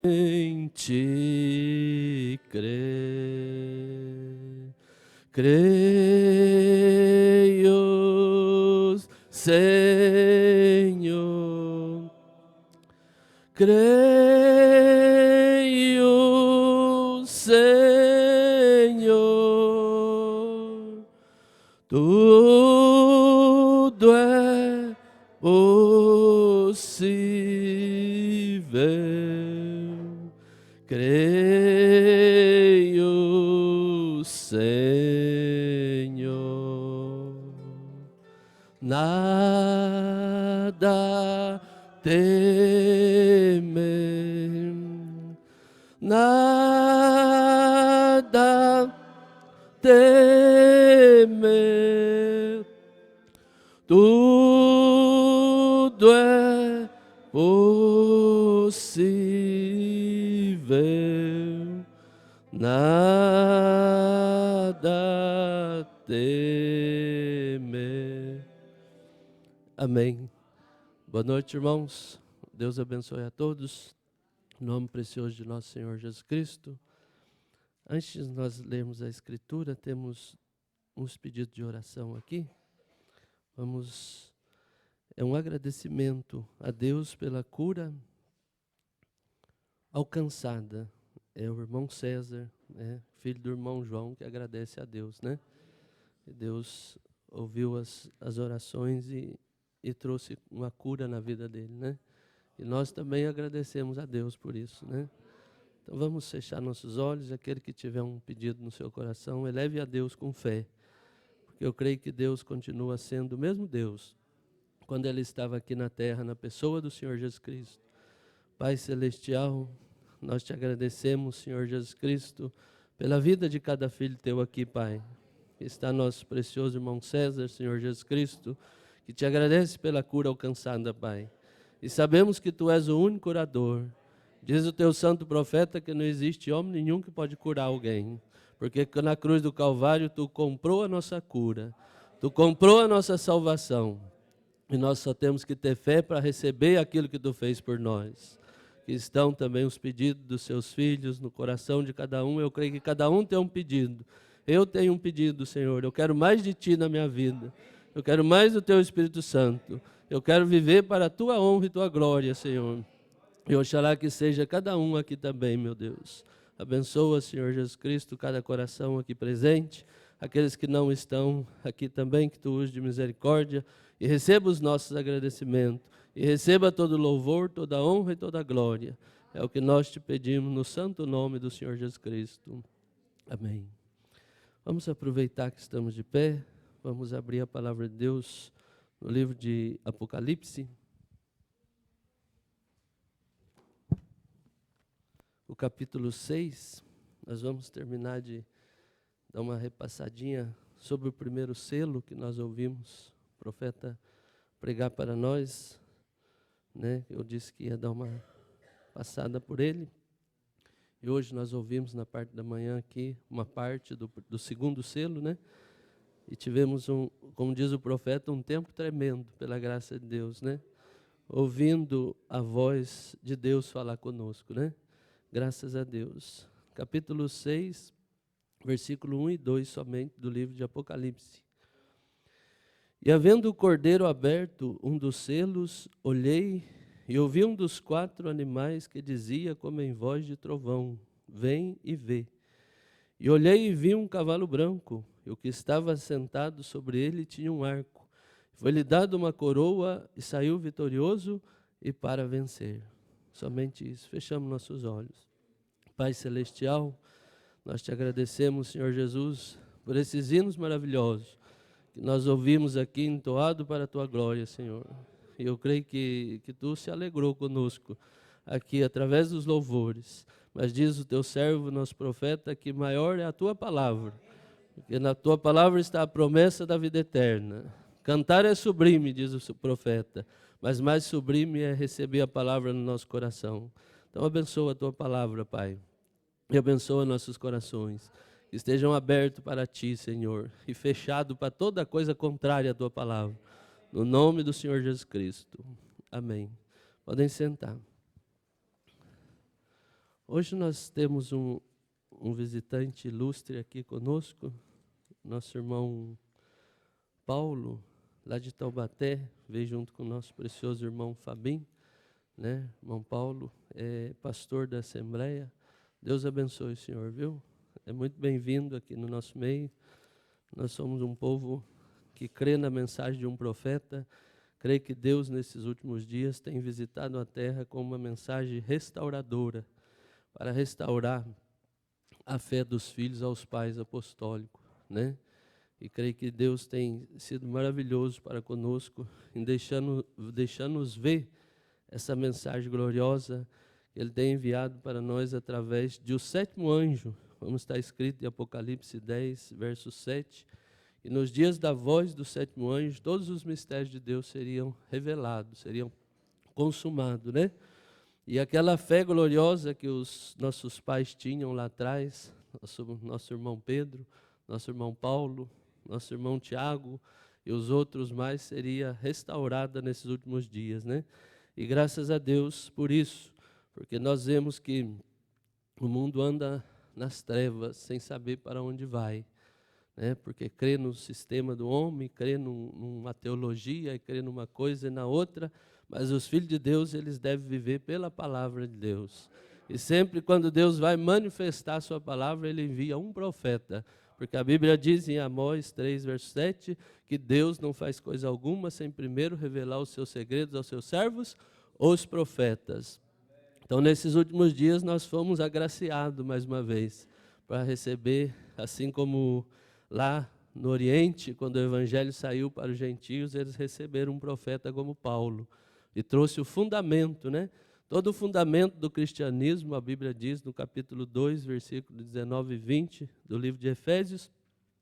em ti creio, Senhor, creio, Senhor, tudo é possível. Creio, Senhor, nada temer, nada temer, tudo é possível, nada temer. Amém. Boa noite, irmãos. Deus abençoe a todos. Em nome precioso de nosso Senhor Jesus Cristo. Antes de nós lermos a Escritura, temos uns pedidos de oração aqui. É um agradecimento a Deus pela cura alcançada. É o irmão César, né, filho do irmão João, que agradece a Deus, né? E Deus ouviu as orações e trouxe uma cura na vida dele, né? E nós também agradecemos a Deus por isso, né? Então vamos fechar nossos olhos. Aquele que tiver um pedido no seu coração, eleve a Deus com fé. Porque eu creio que Deus continua sendo o mesmo Deus quando Ele estava aqui na terra, na pessoa do Senhor Jesus Cristo. Pai Celestial, nós te agradecemos, Senhor Jesus Cristo, pela vida de cada filho teu aqui, Pai. Está nosso precioso irmão César, Senhor Jesus Cristo, que te agradece pela cura alcançada, Pai. E sabemos que tu és o único curador. Diz o teu santo profeta que não existe homem nenhum que pode curar alguém. Porque na cruz do Calvário tu comprou a nossa cura, tu comprou a nossa salvação. E nós só temos que ter fé para receber aquilo que tu fez por nós. Que estão também os pedidos dos seus filhos no coração de cada um. Eu creio que cada um tem um pedido. Eu tenho um pedido, Senhor. Eu quero mais de Ti na minha vida. Eu quero mais do Teu Espírito Santo. Eu quero viver para a Tua honra e Tua glória, Senhor. E oxalá que seja cada um aqui também, meu Deus. Abençoa, Senhor Jesus Cristo, cada coração aqui presente. Aqueles que não estão aqui também, que Tu uses de misericórdia. E receba os nossos agradecimentos. E receba todo louvor, toda honra e toda glória. É o que nós te pedimos no santo nome do Senhor Jesus Cristo. Amém. Vamos aproveitar que estamos de pé. Vamos abrir a palavra de Deus no livro de Apocalipse. O capítulo 6. Nós vamos terminar de dar uma repassadinha sobre o primeiro selo que nós ouvimos o profeta pregar para nós, né? Eu disse que ia dar uma passada por ele. E hoje nós ouvimos na parte da manhã aqui uma parte do segundo selo, né? E tivemos, como diz o profeta, um tempo tremendo pela graça de Deus, né? Ouvindo a voz de Deus falar conosco, né? Graças a Deus. Capítulo 6, versículo 1 e 2 somente do livro de Apocalipse. E havendo o cordeiro aberto um dos selos, olhei e ouvi um dos 4 animais que dizia como em voz de trovão: vem e vê. E olhei e vi um cavalo branco, e o que estava sentado sobre ele tinha um arco. Foi-lhe dado uma coroa e saiu vitorioso e para vencer. Somente isso. Fechamos nossos olhos. Pai Celestial, nós te agradecemos, Senhor Jesus, por esses hinos maravilhosos que nós ouvimos aqui entoado para a tua glória, Senhor. E eu creio que tu se alegrou conosco aqui através dos louvores. Mas diz o teu servo, nosso profeta, que maior é a tua palavra, porque na tua palavra está a promessa da vida eterna. Cantar é sublime, diz o profeta, mas mais sublime é receber a palavra no nosso coração. Então abençoa a tua palavra, Pai, e abençoa nossos corações, que estejam abertos para Ti, Senhor, e fechados para toda coisa contrária à Tua palavra. No nome do Senhor Jesus Cristo. Amém. Podem sentar. Hoje nós temos um visitante ilustre aqui conosco, nosso irmão Paulo, lá de Taubaté, veio junto com o nosso precioso irmão Fabim, né? Irmão Paulo é pastor da Assembleia. Deus abençoe o senhor, viu? É muito bem-vindo aqui no nosso meio. Nós somos um povo que crê na mensagem de um profeta. Creio que Deus, nesses últimos dias, tem visitado a terra com uma mensagem restauradora, para restaurar a fé dos filhos aos pais apostólicos, né? E creio que Deus tem sido maravilhoso para conosco, em deixando-nos ver essa mensagem gloriosa que Ele tem enviado para nós através de o sétimo anjo, como está escrito em Apocalipse 10, verso 7. E nos dias da voz do sétimo anjo, todos os mistérios de Deus seriam revelados, seriam consumados, né? E aquela fé gloriosa que os nossos pais tinham lá atrás, nosso irmão Pedro, nosso irmão Paulo, nosso irmão Tiago e os outros mais, seria restaurada nesses últimos dias, né? E graças a Deus por isso, porque nós vemos que o mundo anda nas trevas, sem saber para onde vai, né? Porque crê no sistema do homem, crê numa teologia, e crê numa coisa e na outra, mas os filhos de Deus, eles devem viver pela palavra de Deus. E sempre quando Deus vai manifestar a sua palavra, Ele envia um profeta. Porque a Bíblia diz em Amós 3, verso 7, que Deus não faz coisa alguma sem primeiro revelar os seus segredos aos seus servos, os profetas. Então, nesses últimos dias, nós fomos agraciados mais uma vez, para receber, assim como lá no Oriente, quando o Evangelho saiu para os gentios, eles receberam um profeta como Paulo. E trouxe o fundamento, né? Todo o fundamento do cristianismo, a Bíblia diz no capítulo 2, versículo 19 e 20 do livro de Efésios,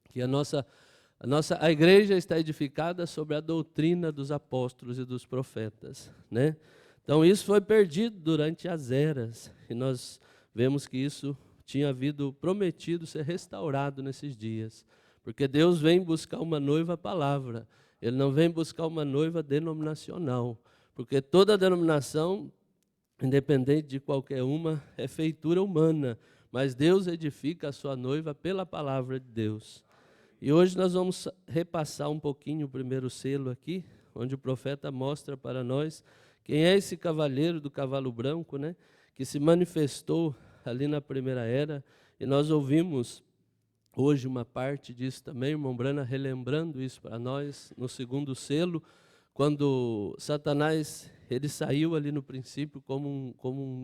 que a igreja está edificada sobre a doutrina dos apóstolos e dos profetas, né? Então isso foi perdido durante as eras, e nós vemos que isso tinha havido prometido ser restaurado nesses dias, porque Deus vem buscar uma noiva palavra, Ele não vem buscar uma noiva denominacional, porque toda denominação, independente de qualquer uma, é feitura humana, mas Deus edifica a sua noiva pela palavra de Deus. E hoje nós vamos repassar um pouquinho o primeiro selo aqui, onde o profeta mostra para nós quem é esse cavaleiro do cavalo branco, né, que se manifestou ali na primeira era, e nós ouvimos hoje uma parte disso também, o irmão Brana relembrando isso para nós, no segundo selo, quando Satanás, ele saiu ali no princípio como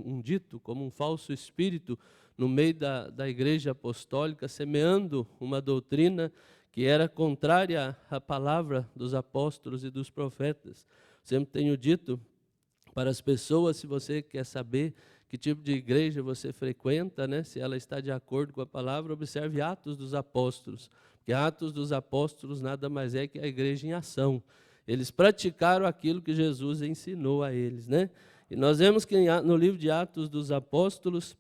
um dito, como um falso espírito no meio da igreja apostólica, semeando uma doutrina que era contrária à palavra dos apóstolos e dos profetas. Sempre tenho dito para as pessoas, se você quer saber que tipo de igreja você frequenta, né, se ela está de acordo com a palavra, observe Atos dos Apóstolos, porque Atos dos Apóstolos nada mais é que a igreja em ação. Eles praticaram aquilo que Jesus ensinou a eles, né? E nós vemos que no livro de Atos dos Apóstolos,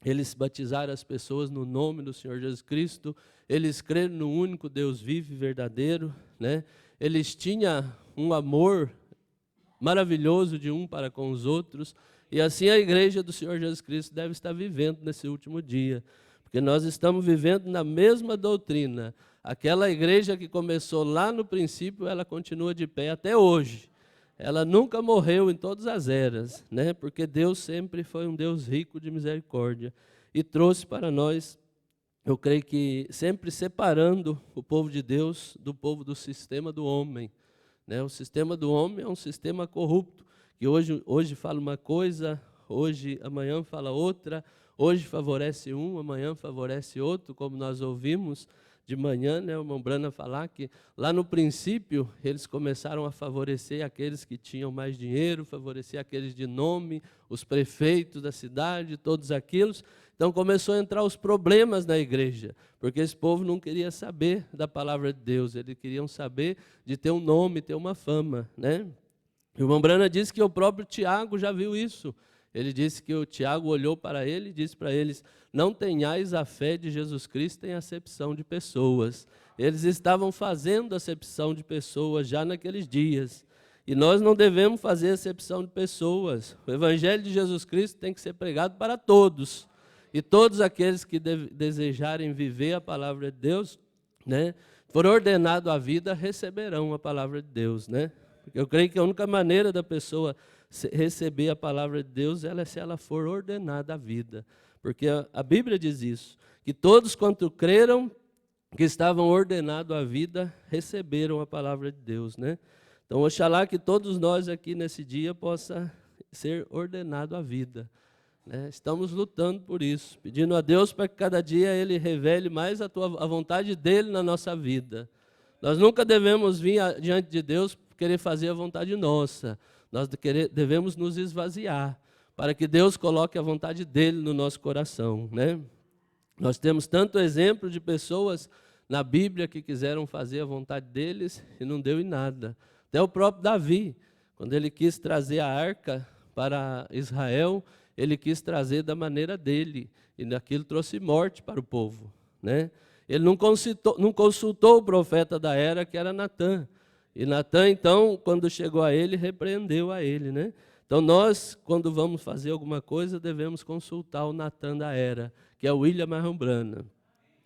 eles batizaram as pessoas no nome do Senhor Jesus Cristo, eles creram no único Deus vivo e verdadeiro, né? Eles tinham um amor maravilhoso de um para com os outros, e assim a igreja do Senhor Jesus Cristo deve estar vivendo nesse último dia, porque nós estamos vivendo na mesma doutrina. Aquela igreja que começou lá no princípio, ela continua de pé até hoje. Ela nunca morreu em todas as eras, né? Porque Deus sempre foi um Deus rico de misericórdia e trouxe para nós, eu creio que sempre separando o povo de Deus do povo do sistema do homem, né? O sistema do homem é um sistema corrupto, que hoje fala uma coisa, amanhã fala outra, hoje favorece um, amanhã favorece outro, como nós ouvimos de manhã, né, o irmão Brana falar que lá no princípio eles começaram a favorecer aqueles que tinham mais dinheiro, favorecer aqueles de nome, os prefeitos da cidade, todos aqueles. Então começou a entrar os problemas na igreja, porque esse povo não queria saber da palavra de Deus, eles queriam saber de ter um nome, ter uma fama, né? O irmão Brana disse que o próprio Tiago já viu isso. Ele disse que o Tiago olhou para ele e disse para eles: não tenhais a fé de Jesus Cristo em acepção de pessoas. Eles estavam fazendo acepção de pessoas já naqueles dias. E nós não devemos fazer acepção de pessoas. O Evangelho de Jesus Cristo tem que ser pregado para todos. E todos aqueles que desejarem viver a palavra de Deus, né, for ordenado a vida, receberão a palavra de Deus, né? Porque eu creio que a única maneira da pessoa receber a palavra de Deus é se ela for ordenada a vida. Porque a Bíblia diz isso, que todos quanto creram que estavam ordenados à vida, receberam a palavra de Deus, né? Então, oxalá que todos nós aqui nesse dia possa ser ordenado à vida, né? Estamos lutando por isso, pedindo a Deus para que cada dia Ele revele mais a vontade dEle na nossa vida. Nós nunca devemos vir diante de Deus querer fazer a vontade nossa. Nós devemos nos esvaziar, para que Deus coloque a vontade dEle no nosso coração, né? Nós temos tanto exemplo de pessoas na Bíblia que quiseram fazer a vontade deles e não deu em nada. Até o próprio Davi, quando ele quis trazer a arca para Israel, ele quis trazer da maneira dele, e daquilo trouxe morte para o povo, né? Ele não consultou o profeta da era, que era Natã. E Natã, então, quando chegou a ele, repreendeu a ele, né? Então, nós, quando vamos fazer alguma coisa, devemos consultar o Natã da era, que é o William Marion Branham,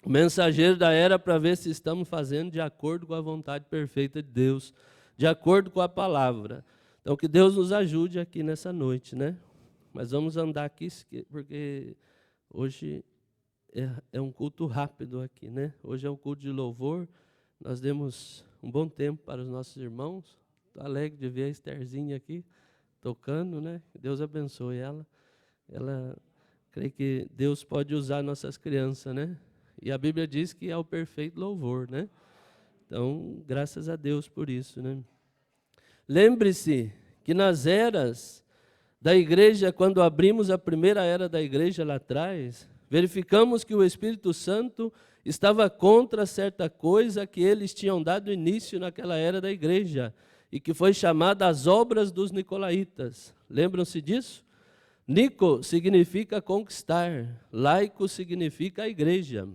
o mensageiro da era, para ver se estamos fazendo de acordo com a vontade perfeita de Deus, de acordo com a palavra. Então, que Deus nos ajude aqui nessa noite, né? Mas vamos andar aqui, porque hoje é um culto rápido aqui, né? Hoje é um culto de louvor, nós demos um bom tempo para os nossos irmãos. Estou alegre de ver a Estherzinha aqui, tocando, né? Deus abençoe ela. Ela, creio que Deus pode usar nossas crianças, né? E a Bíblia diz que é o perfeito louvor, né? Então, graças a Deus por isso, né? Lembre-se que nas eras da igreja, quando abrimos a primeira era da igreja lá atrás, verificamos que o Espírito Santo estava contra certa coisa que eles tinham dado início naquela era da igreja, e que foi chamada as obras dos nicolaítas. Lembram-se disso? Nico significa conquistar, laico significa a igreja.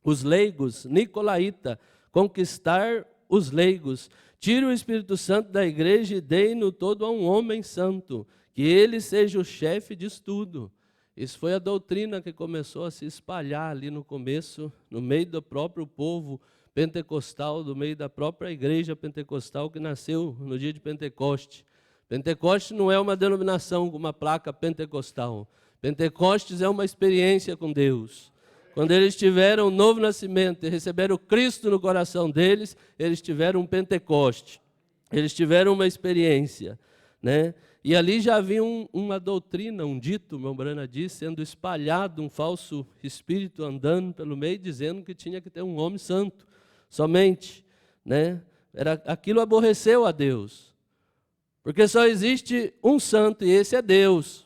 Os leigos, nicolaíta, conquistar os leigos. Tire o Espírito Santo da igreja e dê-no todo a um homem santo, que ele seja o chefe disso tudo. Isso foi a doutrina que começou a se espalhar ali no começo, no meio do próprio povo pentecostal, no meio da própria igreja pentecostal que nasceu no dia de Pentecoste. Pentecoste não é uma denominação com uma placa pentecostal. Pentecostes é uma experiência com Deus. Quando eles tiveram um novo nascimento e receberam Cristo no coração deles, eles tiveram um Pentecoste. Eles tiveram uma experiência, né? E ali já havia uma doutrina, um dito, meu Branham diz, sendo espalhado, um falso espírito andando pelo meio, dizendo que tinha que ter um homem santo, somente, né? Aquilo aborreceu a Deus, porque só existe um santo e esse é Deus.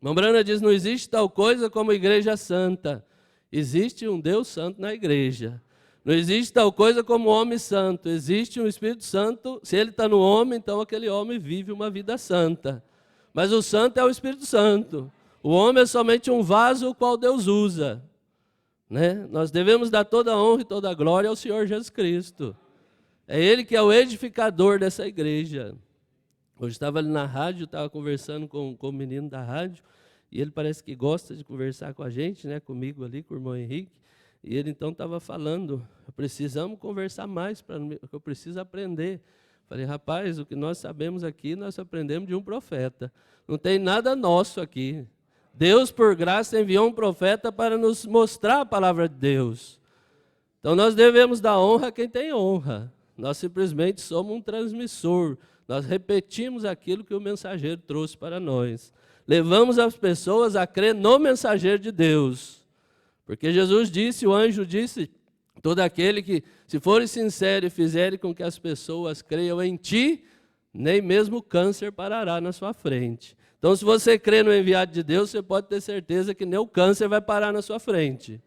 Meu Branham diz, não existe tal coisa como igreja santa, existe um Deus santo na igreja. Não existe tal coisa como homem santo, existe um Espírito Santo. Se ele está no homem, então aquele homem vive uma vida santa. Mas o santo é o Espírito Santo. O homem é somente um vaso o qual Deus usa, né? Nós devemos dar toda a honra e toda a glória ao Senhor Jesus Cristo. É Ele que é o edificador dessa igreja. Hoje estava ali na rádio, estava conversando com o menino da rádio, e ele parece que gosta de conversar com a gente, né? Comigo ali, com o irmão Henrique. E ele então estava falando, precisamos conversar mais, eu preciso aprender. Falei, rapaz, o que nós sabemos aqui, nós aprendemos de um profeta. Não tem nada nosso aqui. Deus, por graça, enviou um profeta para nos mostrar a palavra de Deus. Então nós devemos dar honra a quem tem honra. Nós simplesmente somos um transmissor. Nós repetimos aquilo que o mensageiro trouxe para nós. Levamos as pessoas a crer no mensageiro de Deus. Porque Jesus disse, o anjo disse, todo aquele que, se forem sinceros e fizerem com que as pessoas creiam em ti, nem mesmo o câncer parará na sua frente. Então, se você crê no enviado de Deus, você pode ter certeza que nem o câncer vai parar na sua frente.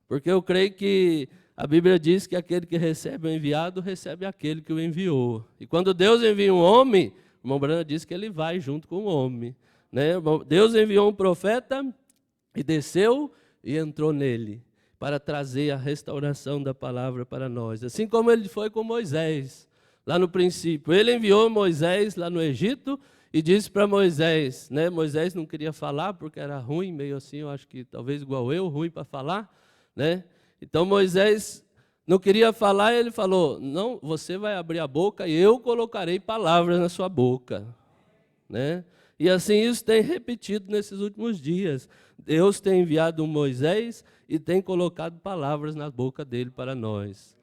Porque eu creio que a Bíblia diz que aquele que recebe o enviado, recebe aquele que o enviou. E quando Deus envia um homem, o irmão Branham diz que ele vai junto com o homem, né? Deus enviou um profeta e desceu e entrou nele para trazer a restauração da palavra para nós. Assim como ele foi com Moisés. lá no princípio. Ele enviou Moisés lá no Egito e disse para Moisés, né? Moisés não queria falar porque era ruim, meio assim, eu acho que talvez igual eu, ruim para falar, né? Então Moisés não queria falar e ele falou, não, você vai abrir a boca e eu colocarei palavras na sua boca, né? E assim isso tem repetido nesses últimos dias. Deus tem enviado um Moisés e tem colocado palavras na boca dele para nós.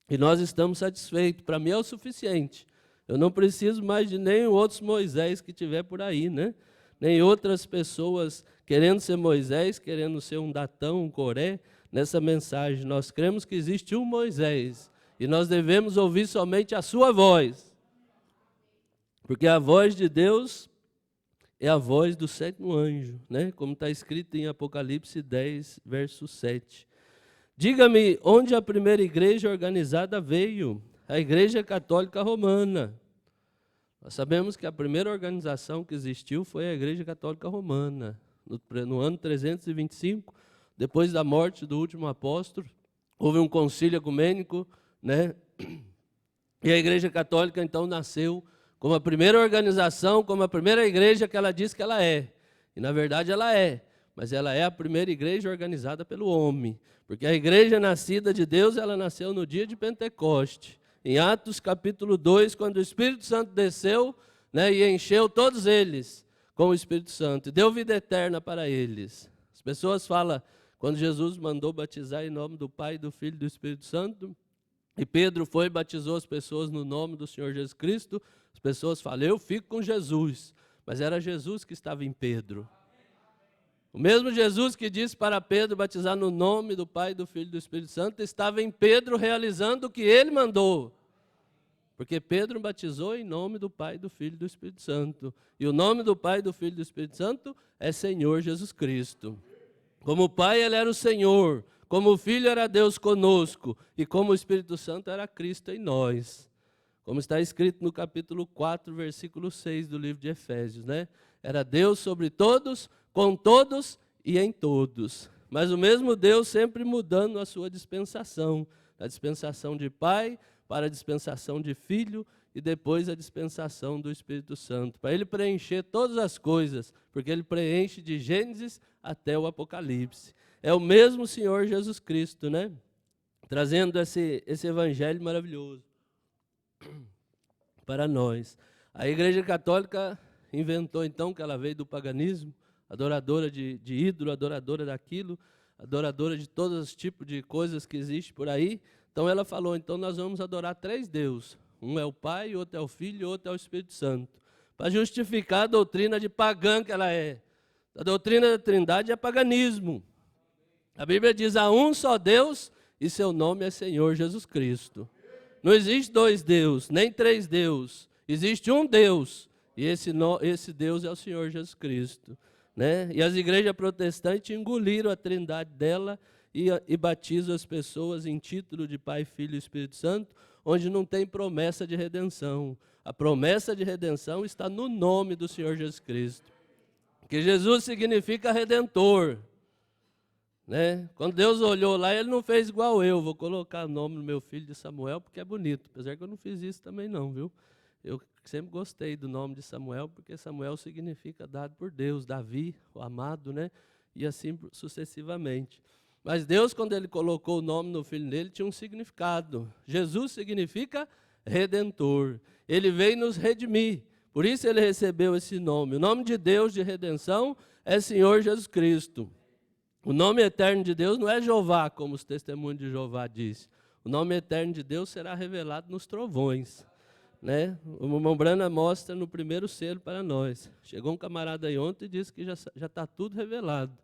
E nós estamos satisfeitos. Para mim é o suficiente. Eu não preciso mais de nenhum outro Moisés que tiver por aí, né? Nem outras pessoas querendo ser Moisés, querendo ser um Datão, um Coré, nessa mensagem. Nós cremos que existe um Moisés e nós devemos ouvir somente a sua voz. Porque a voz de Deus é a voz do sétimo anjo, né? Como está escrito em Apocalipse 10, verso 7. Diga-me, onde a primeira igreja organizada veio? A Igreja Católica Romana. Nós sabemos que a primeira organização que existiu foi a Igreja Católica Romana. No ano 325, depois da morte do último apóstolo, houve um concílio ecumênico, né? E a Igreja Católica então nasceu como a primeira organização, como a primeira igreja que ela diz que ela é. E na verdade ela é, mas ela é a primeira igreja organizada pelo homem. Porque a igreja nascida de Deus, ela nasceu no dia de Pentecoste. Em Atos capítulo 2, quando o Espírito Santo desceu, né, e encheu todos eles com o Espírito Santo, e deu vida eterna para eles. As pessoas falam, quando Jesus mandou batizar em nome do Pai, do Filho e do Espírito Santo, e Pedro foi e batizou as pessoas no nome do Senhor Jesus Cristo, as pessoas falam, eu fico com Jesus. Mas era Jesus que estava em Pedro. O mesmo Jesus que disse para Pedro batizar no nome do Pai, do Filho e do Espírito Santo, estava em Pedro realizando o que ele mandou. Porque Pedro batizou em nome do Pai, do Filho e do Espírito Santo. E o nome do Pai, do Filho e do Espírito Santo é Senhor Jesus Cristo. Como o Pai, ele era o Senhor. Como o Filho era Deus conosco. E como o Espírito Santo era Cristo em nós. Como está escrito no capítulo 4, versículo 6 do livro de Efésios, né? Era Deus sobre todos, com todos e em todos. Mas o mesmo Deus sempre mudando a sua dispensação. A dispensação de Pai para a dispensação de Filho e depois a dispensação do Espírito Santo. Para ele preencher todas as coisas, porque ele preenche de Gênesis até o Apocalipse. É o mesmo Senhor Jesus Cristo, né? Trazendo esse evangelho maravilhoso para nós. A Igreja Católica inventou então que ela veio do paganismo, adoradora de ídolo, adoradora daquilo, adoradora de todos os tipos de coisas que existem por aí. Então ela falou, então nós vamos adorar 3 deuses. Um é o Pai, outro é o Filho e outro é o Espírito Santo. Para justificar a doutrina de pagã que ela é. A doutrina da Trindade é paganismo. A Bíblia diz, há um só Deus e seu nome é Senhor Jesus Cristo. Não existe 2 deuses, nem 3 deuses. Existe um Deus. E esse Deus é o Senhor Jesus Cristo. Né? E as igrejas protestantes engoliram a trindade dela e batizam as pessoas em título de Pai, Filho e Espírito Santo, onde não tem promessa de redenção. A promessa de redenção está no nome do Senhor Jesus Cristo. Porque Jesus significa Redentor. Né? Quando Deus olhou lá, ele não fez igual eu, vou colocar o nome do meu filho de Samuel, porque é bonito, apesar que eu não fiz isso também não, viu? Eu sempre gostei do nome de Samuel, porque Samuel significa dado por Deus, Davi, o amado, né? E assim sucessivamente. Mas Deus, quando ele colocou o nome no filho dele, tinha um significado. Jesus significa Redentor, ele veio nos redimir, por isso ele recebeu esse nome. O nome de Deus de redenção é Senhor Jesus Cristo. O nome eterno de Deus não é Jeová, como os testemunhos de Jeová dizem. O nome eterno de Deus será revelado nos trovões. Né? O irmão Brana mostra no primeiro selo para nós. Chegou um camarada aí ontem e disse que já está tudo revelado.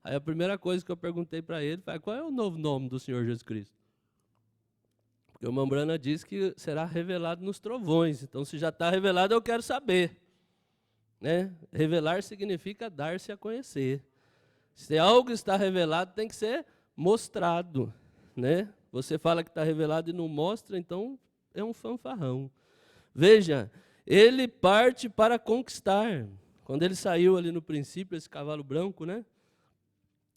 Aí a primeira coisa que eu perguntei para ele foi, qual é o novo nome do Senhor Jesus Cristo? Porque o irmão Brana disse que será revelado nos trovões. Então, se já está revelado, eu quero saber. Né? Revelar significa dar-se a conhecer. Se algo está revelado, tem que ser mostrado, né? Você fala que está revelado e não mostra, então é um fanfarrão. Veja, ele parte para conquistar. Quando ele saiu ali no princípio, esse cavalo branco, né?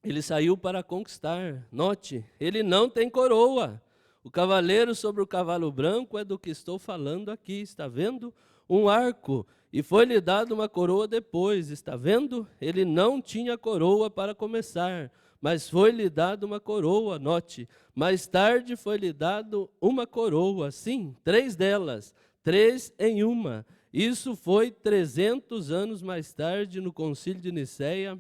Ele saiu para conquistar. Note, ele não tem coroa. O cavaleiro sobre o cavalo branco é do que estou falando aqui, está vendo? Um arco, e foi-lhe dado uma coroa depois, está vendo? Ele não tinha coroa para começar, mas foi-lhe dado uma coroa, note. Mais tarde foi-lhe dado uma coroa, sim, 3 delas, 3 em uma. Isso foi 300 anos mais tarde, no concílio de Nicéia,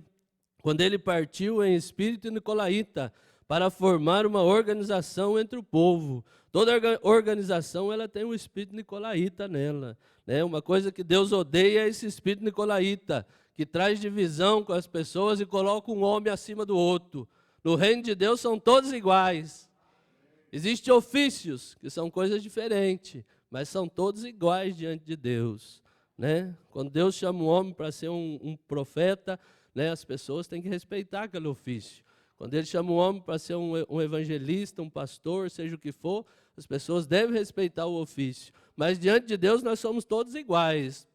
quando ele partiu em espírito nicolaíta para formar uma organização entre o povo. Toda organização ela tem um espírito nicolaíta nela, né? Uma coisa que Deus odeia é esse espírito nicolaíta, que traz divisão com as pessoas e coloca um homem acima do outro. No reino de Deus são todos iguais. Existem ofícios que são coisas diferentes, mas são todos iguais diante de Deus, né? Quando Deus chama um homem para ser um profeta, né, as pessoas têm que respeitar aquele ofício. Quando Ele chama um homem para ser um evangelista, um pastor, seja o que for, as pessoas devem respeitar o ofício. Mas diante de Deus nós somos todos iguais.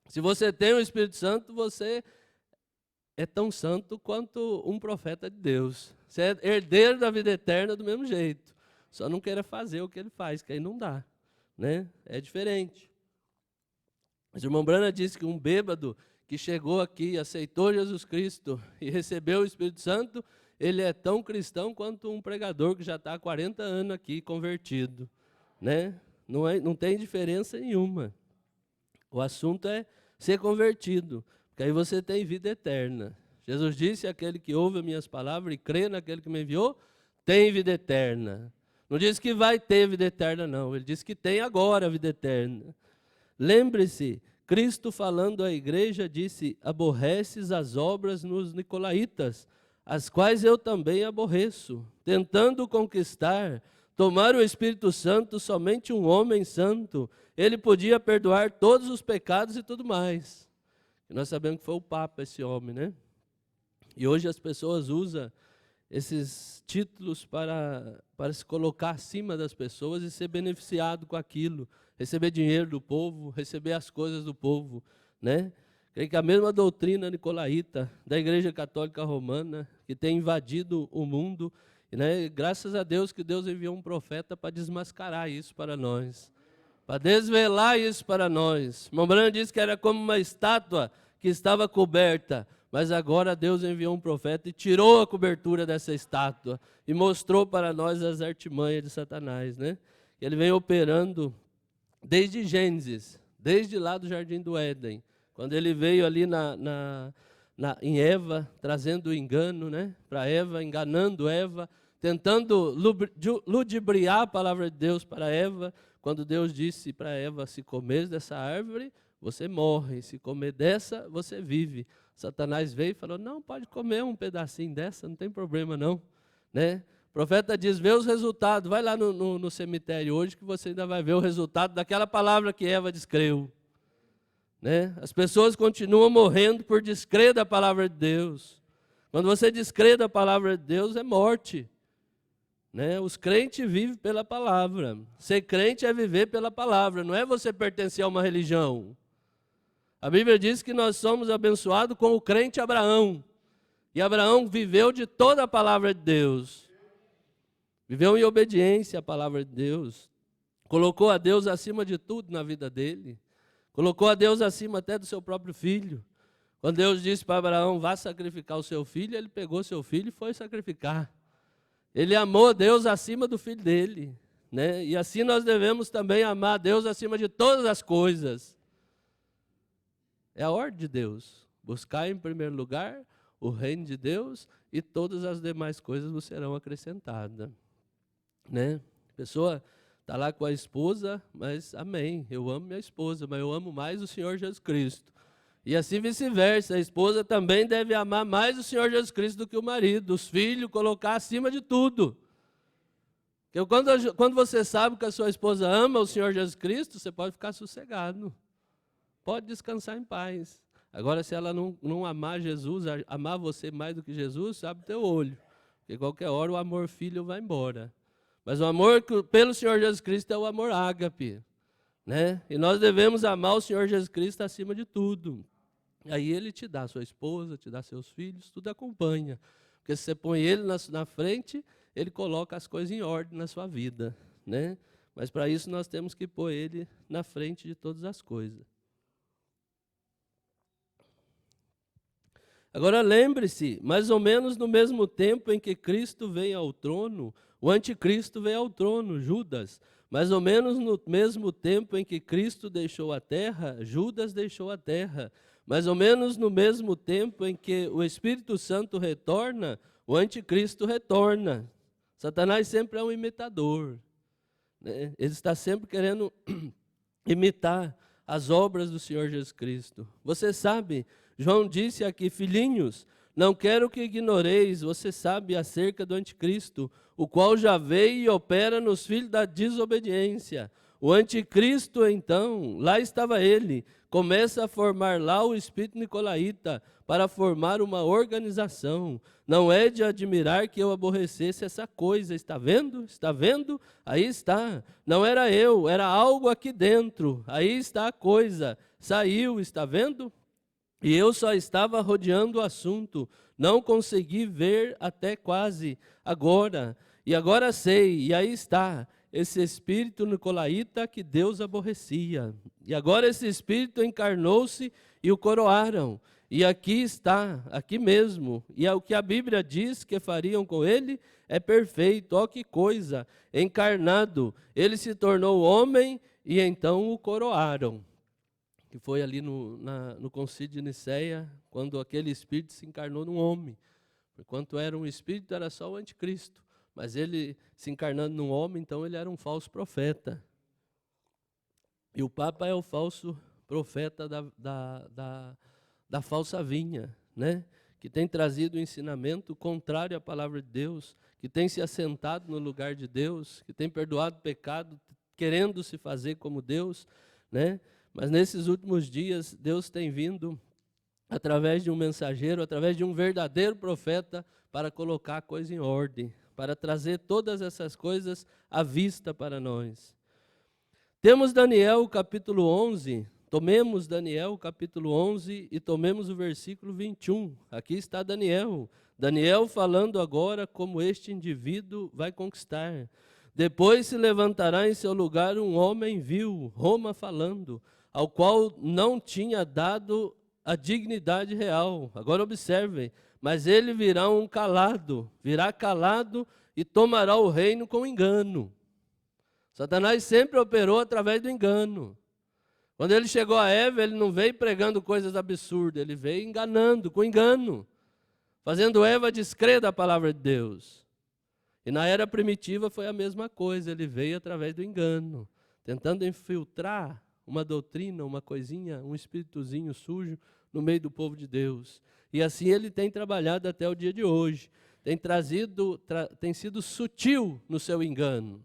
Se você tem o Espírito Santo, você é tão santo quanto um profeta de Deus. Você é herdeiro da vida eterna do mesmo jeito. Só não queira fazer o que ele faz, que aí não dá, né? É diferente. Mas o irmão Brana disse que um bêbado que chegou aqui, aceitou Jesus Cristo e recebeu o Espírito Santo, ele é tão cristão quanto um pregador que já está há 40 anos aqui convertido, né? Não tem diferença nenhuma. O assunto é ser convertido, porque aí você tem vida eterna. Jesus disse: aquele que ouve as minhas palavras e crê naquele que me enviou, tem vida eterna. Não diz que vai ter vida eterna, não. Ele diz que tem agora a vida eterna. Lembre-se, Cristo falando à igreja disse: aborreces as obras nos nicolaítas, as quais eu também aborreço, tentando conquistar, tomar o Espírito Santo, somente um homem santo, ele podia perdoar todos os pecados e tudo mais. E nós sabemos que foi o Papa esse homem, né? E hoje as pessoas usam esses títulos para se colocar acima das pessoas e ser beneficiado com aquilo, receber dinheiro do povo, receber as coisas do povo, né? Creio que a mesma doutrina nicolaíta da Igreja Católica Romana, que tem invadido o mundo, né? Graças a Deus que Deus enviou um profeta para desmascarar isso para nós, para desvelar isso para nós. Irmão Branham disse que era como uma estátua que estava coberta, mas agora Deus enviou um profeta e tirou a cobertura dessa estátua e mostrou para nós as artimanhas de Satanás, né? Ele vem operando desde Gênesis, desde lá do Jardim do Éden, quando ele veio ali em Eva, trazendo o engano, né, para Eva, enganando Eva, tentando ludibriar a palavra de Deus para Eva, quando Deus disse para Eva: se comer dessa árvore, você morre, se comer dessa, você vive. Satanás veio e falou: não, pode comer um pedacinho dessa, não tem problema não, né? O profeta diz: vê os resultados, vai lá no cemitério hoje que você ainda vai ver o resultado daquela palavra que Eva descreu, né? As pessoas continuam morrendo por descrer da palavra de Deus. Quando você descrê da palavra de Deus, é morte, né? Os crentes vivem pela palavra. Ser crente é viver pela palavra, não é você pertencer a uma religião. A Bíblia diz que nós somos abençoados com o crente Abraão. E Abraão viveu de toda a palavra de Deus. Viveu em obediência à palavra de Deus. Colocou a Deus acima de tudo na vida dele. Colocou a Deus acima até do seu próprio filho. Quando Deus disse para Abraão: vá sacrificar o seu filho, ele pegou seu filho e foi sacrificar. Ele amou Deus acima do filho dele, né? E assim nós devemos também amar Deus acima de todas as coisas. É a ordem de Deus: buscar em primeiro lugar o reino de Deus e todas as demais coisas vos serão acrescentadas, né? A pessoa está lá com a esposa, mas amém, eu amo minha esposa, mas eu amo mais o Senhor Jesus Cristo. E assim vice-versa, a esposa também deve amar mais o Senhor Jesus Cristo do que o marido, os filhos, colocar acima de tudo. Porque quando você sabe que a sua esposa ama o Senhor Jesus Cristo, você pode ficar sossegado. Pode descansar em paz. Agora, se ela não amar Jesus, amar você mais do que Jesus, abre teu olho. Porque qualquer hora o amor filho vai embora. Mas o amor pelo Senhor Jesus Cristo é o amor ágape, né? E nós devemos amar o Senhor Jesus Cristo acima de tudo. Aí Ele te dá sua esposa, te dá seus filhos, tudo acompanha. Porque se você põe Ele na frente, Ele coloca as coisas em ordem na sua vida, né? Mas para isso nós temos que pôr ele na frente de todas as coisas. Agora lembre-se, mais ou menos no mesmo tempo em que Cristo vem ao trono, o anticristo veio ao trono, Judas. Mais ou menos no mesmo tempo em que Cristo deixou a terra, Judas deixou a terra. Mais ou menos no mesmo tempo em que o Espírito Santo retorna, o anticristo retorna. Satanás sempre é um imitador, né? Ele está sempre querendo imitar as obras do Senhor Jesus Cristo. Você sabe, João disse aqui, filhinhos, não quero que ignoreis, você sabe acerca do anticristo, o qual já veio e opera nos filhos da desobediência. O anticristo, então, lá estava ele, começa a formar lá o espírito nicolaíta para formar uma organização. Não é de admirar que eu aborrecesse essa coisa, está vendo? Está vendo? Aí está. Não era eu, era algo aqui dentro. Aí está a coisa. Saiu, está vendo? E eu só estava rodeando o assunto, não consegui ver até quase agora. E agora sei, e aí está, esse espírito nicolaíta que Deus aborrecia. E agora esse espírito encarnou-se e o coroaram. E aqui está, aqui mesmo. E o que a Bíblia diz que fariam com ele é perfeito. Ó que coisa, encarnado. Ele se tornou homem e então o coroaram. Que foi ali no concílio de Nicéia, quando aquele espírito se encarnou num homem. Enquanto era um espírito, era só o anticristo. Mas ele se encarnando num homem, então ele era um falso profeta. E o Papa é o falso profeta da falsa vinha, né? Que tem trazido o ensinamento contrário à palavra de Deus, que tem se assentado no lugar de Deus, que tem perdoado o pecado, querendo se fazer como Deus, né? Mas nesses últimos dias, Deus tem vindo, através de um mensageiro, através de um verdadeiro profeta, para colocar a coisa em ordem, para trazer todas essas coisas à vista para nós. Temos Daniel capítulo 11, tomemos Daniel capítulo 11 e tomemos o versículo 21. Aqui está Daniel. Daniel falando agora como este indivíduo vai conquistar. Depois se levantará em seu lugar um homem vil, Roma falando, ao qual não tinha dado a dignidade real. Agora observem, mas ele virá calado e tomará o reino com engano. Satanás sempre operou através do engano. Quando ele chegou a Eva, ele não veio pregando coisas absurdas, ele veio enganando, com engano, fazendo Eva descrer da palavra de Deus. E na era primitiva foi a mesma coisa, ele veio através do engano, tentando infiltrar uma doutrina, uma coisinha, um espíritozinho sujo no meio do povo de Deus. E assim ele tem trabalhado até o dia de hoje. Tem sido sutil no seu engano.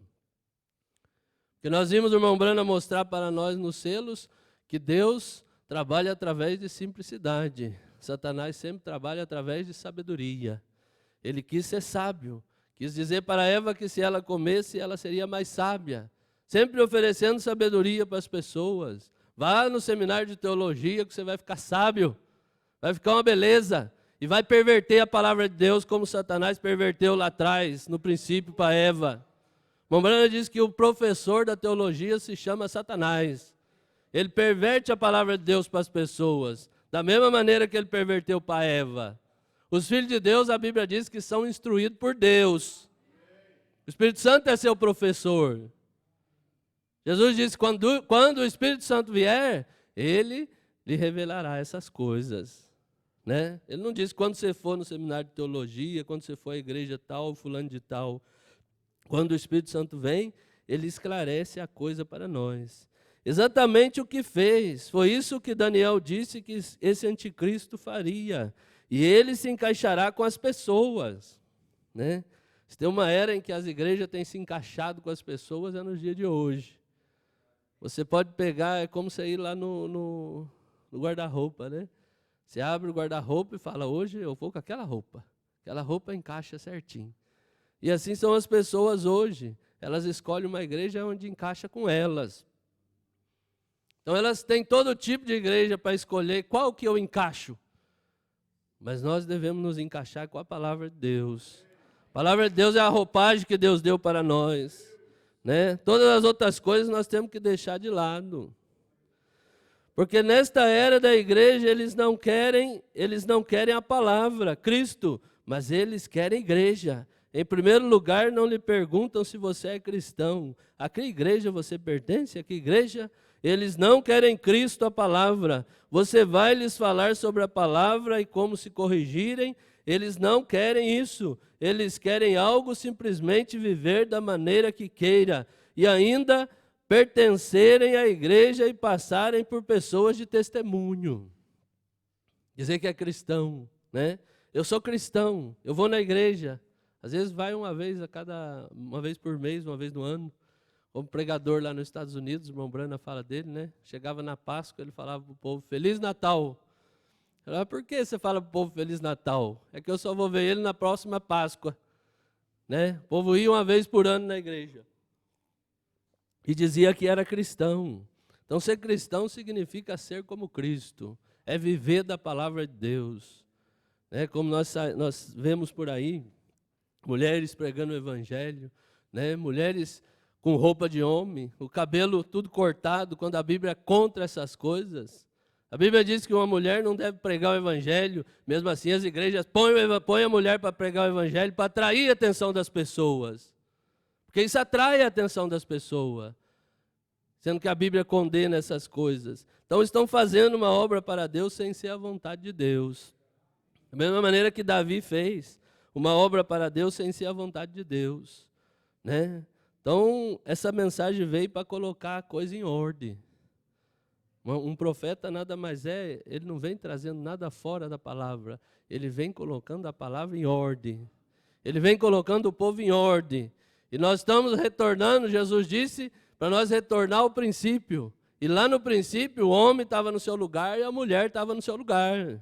Porque nós vimos o irmão Brana mostrar para nós nos selos que Deus trabalha através de simplicidade. Satanás sempre trabalha através de sabedoria. Ele quis ser sábio. Quis dizer para Eva que se ela comesse, ela seria mais sábia. Sempre oferecendo sabedoria para as pessoas. Vá no seminário de teologia que você vai ficar sábio. Vai ficar uma beleza. E vai perverter a palavra de Deus como Satanás perverteu lá atrás, no princípio, para Eva. Mombrana diz que o professor da teologia se chama Satanás. Ele perverte a palavra de Deus para as pessoas. Da mesma maneira que ele perverteu para Eva. Os filhos de Deus, a Bíblia diz que são instruídos por Deus. O Espírito Santo é seu professor. Jesus disse que quando o Espírito Santo vier, ele lhe revelará essas coisas. Né? Ele não disse quando você for no seminário de teologia, quando você for à igreja tal, fulano de tal. Quando o Espírito Santo vem, ele esclarece a coisa para nós. Exatamente o que fez. Foi isso que Daniel disse que esse anticristo faria. E ele se encaixará com as pessoas. Né? Se tem uma era em que as igrejas têm se encaixado com as pessoas, é nos dias de hoje. Você pode pegar, é como você ir lá no guarda-roupa, né? Você abre o guarda-roupa e fala, hoje eu vou com aquela roupa. Aquela roupa encaixa certinho. E assim são as pessoas hoje. Elas escolhem uma igreja onde encaixa com elas. Então elas têm todo tipo de igreja para escolher qual que eu encaixo. Mas nós devemos nos encaixar com a palavra de Deus. A palavra de Deus é a roupagem que Deus deu para nós. né? Todas as outras coisas nós temos que deixar de lado. Porque nesta era da igreja eles não querem a palavra, Cristo, mas eles querem igreja. Em primeiro lugar, não lhe perguntam se você é cristão. A que igreja você pertence? A que igreja? Eles não querem Cristo, a palavra. Você vai lhes falar sobre a palavra e como se corrigirem. Eles não querem isso. Eles querem algo, simplesmente viver da maneira que queira. E ainda pertencerem à igreja e passarem por pessoas de testemunho. Dizer que é cristão, né? Eu sou cristão, eu vou na igreja. Às vezes vai uma vez por mês, uma vez no ano. Como pregador lá nos Estados Unidos, o irmão Brana fala dele, né? Chegava na Páscoa, ele falava para o povo, Feliz Natal. Eu falava, por que você fala para o povo Feliz Natal? É que eu só vou ver ele na próxima Páscoa. Né? O povo ia uma vez por ano na igreja. E dizia que era cristão. Então, ser cristão significa ser como Cristo. É viver da palavra de Deus. Né? Como nós vemos por aí, mulheres pregando o evangelho, né? Mulheres com roupa de homem, o cabelo tudo cortado, quando a Bíblia é contra essas coisas. A Bíblia diz que uma mulher não deve pregar o evangelho, mesmo assim as igrejas põem a mulher para pregar o evangelho para atrair a atenção das pessoas. Porque isso atrai a atenção das pessoas, sendo que a Bíblia condena essas coisas. Então estão fazendo uma obra para Deus sem ser a vontade de Deus. Da mesma maneira que Davi fez uma obra para Deus sem ser a vontade de Deus. Né? Então, essa mensagem veio para colocar a coisa em ordem. Um profeta nada mais ele não vem trazendo nada fora da palavra, ele vem colocando a palavra em ordem. Ele vem colocando o povo em ordem. E nós estamos retornando, Jesus disse, para nós retornar ao princípio. E lá no princípio, o homem estava no seu lugar e a mulher estava no seu lugar.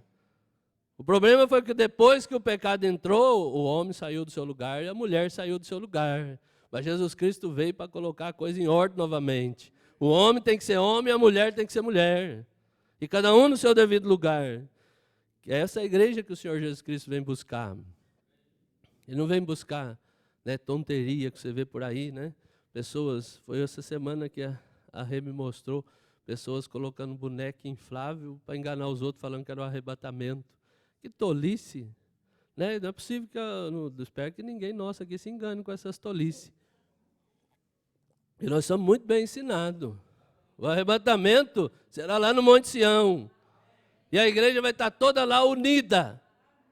O problema foi que depois que o pecado entrou, o homem saiu do seu lugar e a mulher saiu do seu lugar. Mas Jesus Cristo veio para colocar a coisa em ordem novamente. O homem tem que ser homem e a mulher tem que ser mulher. E cada um no seu devido lugar. É essa igreja que o Senhor Jesus Cristo vem buscar. Ele não vem buscar, né, tonteria que você vê por aí, né? Pessoas, foi essa semana que a Rê me mostrou, pessoas colocando boneco inflável para enganar os outros, falando que era um arrebatamento. Que tolice, né? Não é possível que eu espero que ninguém nosso aqui se engane com essas tolices. E nós somos muito bem ensinados. O arrebatamento será lá no Monte Sião. E a igreja vai estar toda lá unida,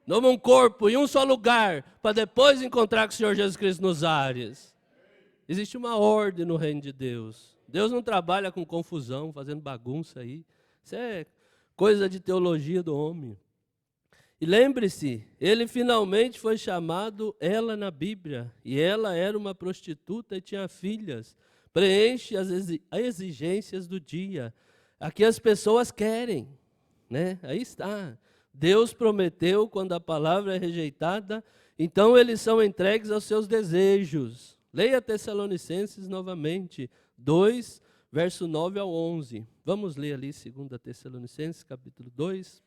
num corpo, em um só lugar, para depois encontrar com o Senhor Jesus Cristo nos ares. Existe uma ordem no reino de Deus. Deus não trabalha com confusão, fazendo bagunça aí. Isso é coisa de teologia do homem. E lembre-se, ele finalmente foi chamado ela na Bíblia. E ela era uma prostituta e tinha filhas. Preenche as exigências do dia. Aqui as pessoas querem, né? Aí está. Deus prometeu, quando a palavra é rejeitada, então eles são entregues aos seus desejos. Leia Tessalonicenses novamente, 2, verso 9 ao 11. Vamos ler ali 2 Tessalonicenses, capítulo 2,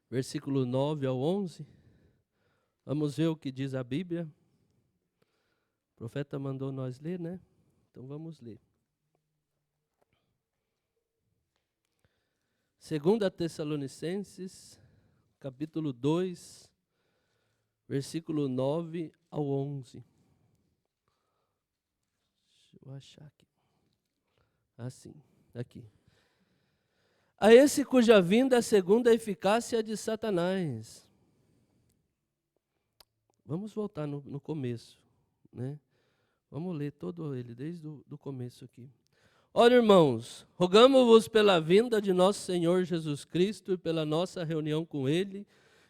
versículo 9 ao 11. Vamos ver o que diz a Bíblia. O profeta mandou nós ler, né? Então vamos ler. 2 Tessalonicenses, capítulo 2, versículo 9 ao 11. Deixa eu achar aqui. Assim, aqui. A esse cuja vinda é segundo a eficácia de Satanás. Vamos voltar no começo, né? Vamos ler todo ele, desde o começo aqui. Ora, irmãos, rogamo-vos pela vinda de nosso Senhor Jesus Cristo e pela nossa reunião com Ele,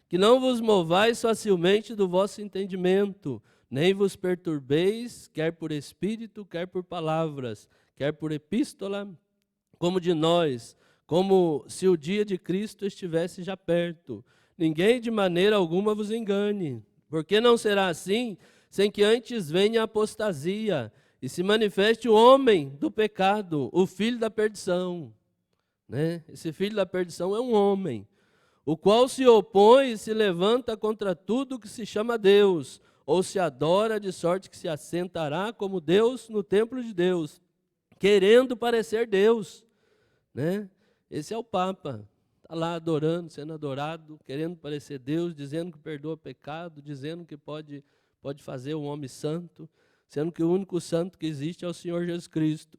que não vos movais facilmente do vosso entendimento, nem vos perturbeis, quer por espírito, quer por palavras, quer por epístola, como de nós, como se o dia de Cristo estivesse já perto. Ninguém de maneira alguma vos engane, porque não será assim, sem que antes venha a apostasia, e se manifeste o homem do pecado, o filho da perdição. Né? Esse filho da perdição é um homem, o qual se opõe e se levanta contra tudo que se chama Deus, ou se adora de sorte que se assentará como Deus no templo de Deus, querendo parecer Deus, né? Esse é o Papa, está lá adorando, sendo adorado, querendo parecer Deus, dizendo que perdoa pecado, dizendo que pode fazer um homem santo, sendo que o único santo que existe é o Senhor Jesus Cristo.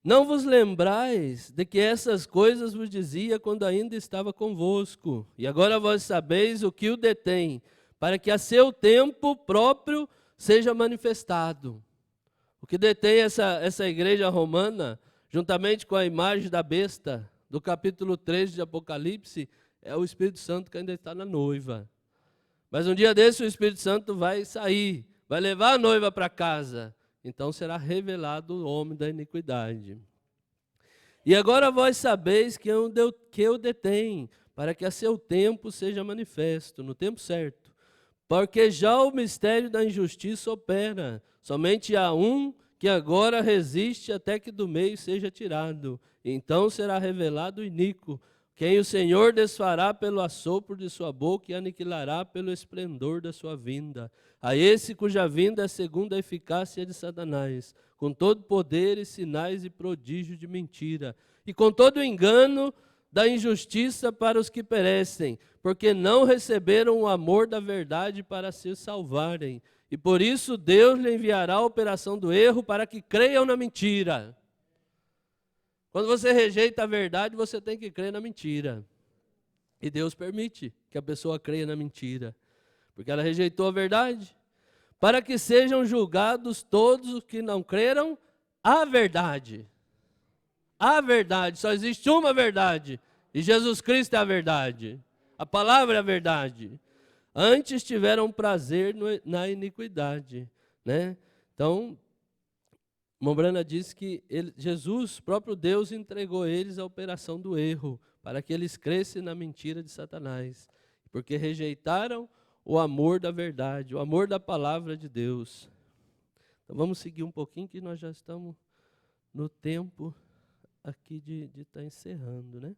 Não vos lembrais de que essas coisas vos dizia quando ainda estava convosco, e agora vós sabeis o que o detém, para que a seu tempo próprio seja manifestado. O que detém essa igreja romana, juntamente com a imagem da besta, do capítulo 3 de Apocalipse, é o Espírito Santo que ainda está na noiva. Mas um dia desse o Espírito Santo vai sair, vai levar a noiva para casa. Então será revelado o homem da iniquidade. E agora vós sabeis que eu detém, para que a seu tempo seja manifesto, no tempo certo. Porque já o mistério da injustiça opera, somente há um que agora resiste até que do meio seja tirado. Então será revelado o iníquo, quem o Senhor desfará pelo assopro de sua boca e aniquilará pelo esplendor da sua vinda. A esse cuja vinda é segundo a eficácia de Satanás, com todo poder e sinais e prodígio de mentira, e com todo o engano da injustiça para os que perecem, porque não receberam o amor da verdade para se salvarem. E por isso Deus lhe enviará a operação do erro para que creiam na mentira. Quando você rejeita a verdade, você tem que crer na mentira. E Deus permite que a pessoa creia na mentira, porque ela rejeitou a verdade. Para que sejam julgados todos os que não creram a verdade. A verdade, só existe uma verdade, e Jesus Cristo é a verdade. A palavra é a verdade. Antes tiveram prazer na iniquidade, né? Então, Mombrana diz que Jesus, próprio Deus, entregou eles à operação do erro, para que eles crescem na mentira de Satanás, porque rejeitaram o amor da verdade, o amor da palavra de Deus. Então vamos seguir um pouquinho, que nós já estamos no tempo aqui de estar encerrando, né?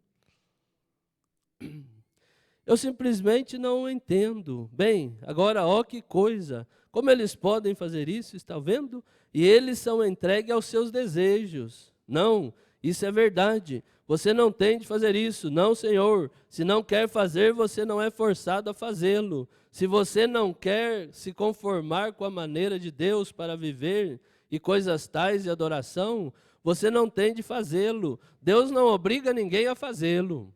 Eu simplesmente não entendo. Bem, agora, ó que coisa, como eles podem fazer isso, está vendo? E eles são entregues aos seus desejos. Não, isso é verdade. Você não tem de fazer isso. Não, Senhor. Se não quer fazer, você não é forçado a fazê-lo. Se você não quer se conformar com a maneira de Deus para viver e coisas tais de adoração, você não tem de fazê-lo. Deus não obriga ninguém a fazê-lo.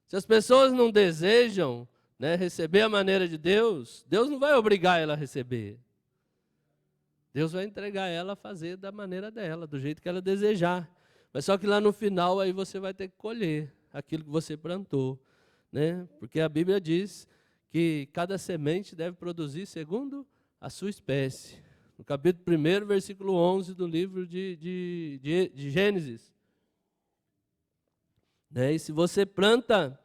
Se as pessoas não desejam, né, receber a maneira de Deus, Deus não vai obrigar ela a receber. Deus vai entregar ela a fazer da maneira dela, do jeito que ela desejar. Mas só que lá no final aí você vai ter que colher aquilo que você plantou, né? Porque a Bíblia diz que cada semente deve produzir segundo a sua espécie. No capítulo 1, versículo 11 do livro de Gênesis. Né? E se você planta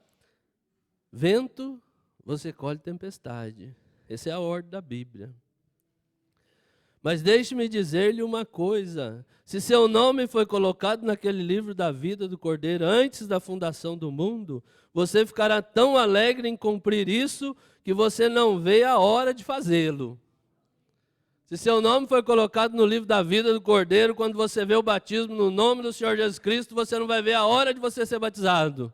vento, você colhe tempestade. Essa é a ordem da Bíblia. Mas deixe-me dizer-lhe uma coisa: se seu nome foi colocado naquele livro da vida do Cordeiro antes da fundação do mundo, você ficará tão alegre em cumprir isso que você não vê a hora de fazê-lo. Se seu nome foi colocado no livro da vida do Cordeiro, quando você vê o batismo no nome do Senhor Jesus Cristo, você não vai ver a hora de você ser batizado,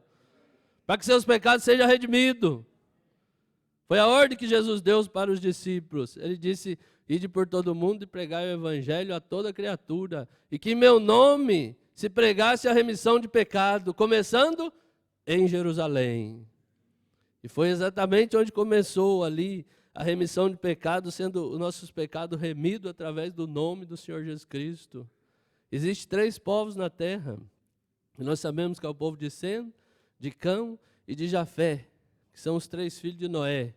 para que seus pecados sejam redimidos. Foi a ordem que Jesus deu para os discípulos. Ele disse: ide por todo mundo e pregai o evangelho a toda criatura, e que em meu nome se pregasse a remissão de pecado, começando em Jerusalém. E foi exatamente onde começou ali a remissão de pecado, sendo os nossos pecados remidos através do nome do Senhor Jesus Cristo. Existem 3 povos na terra, e nós sabemos que é o povo de Sem, de Cão e de Jafé, que são os 3 filhos de Noé.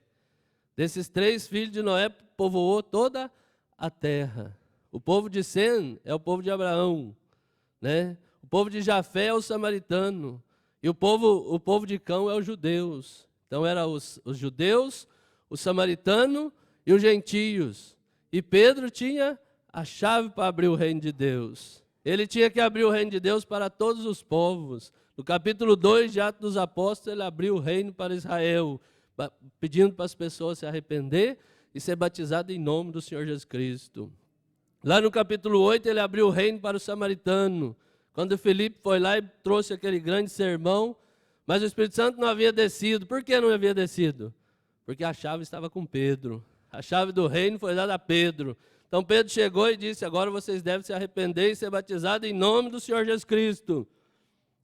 Desses 3 filhos de Noé povoou toda a terra. O povo de Sem é o povo de Abraão, né? O povo de Jafé é o samaritano, e o povo de Cão é os judeus. Então eram os judeus, o samaritano e os gentios. E Pedro tinha a chave para abrir o reino de Deus. Ele tinha que abrir o reino de Deus para todos os povos. No capítulo 2 de Atos dos Apóstolos, ele abriu o reino para Israel. pedindo para as pessoas se arrepender e ser batizado em nome do Senhor Jesus Cristo. Lá no capítulo 8, ele abriu o reino para o samaritano. Quando Filipe foi lá e trouxe aquele grande sermão, mas o Espírito Santo não havia descido. Por que não havia descido? Porque a chave estava com Pedro. A chave do reino foi dada a Pedro. Então Pedro chegou e disse, agora vocês devem se arrepender e ser batizados em nome do Senhor Jesus Cristo.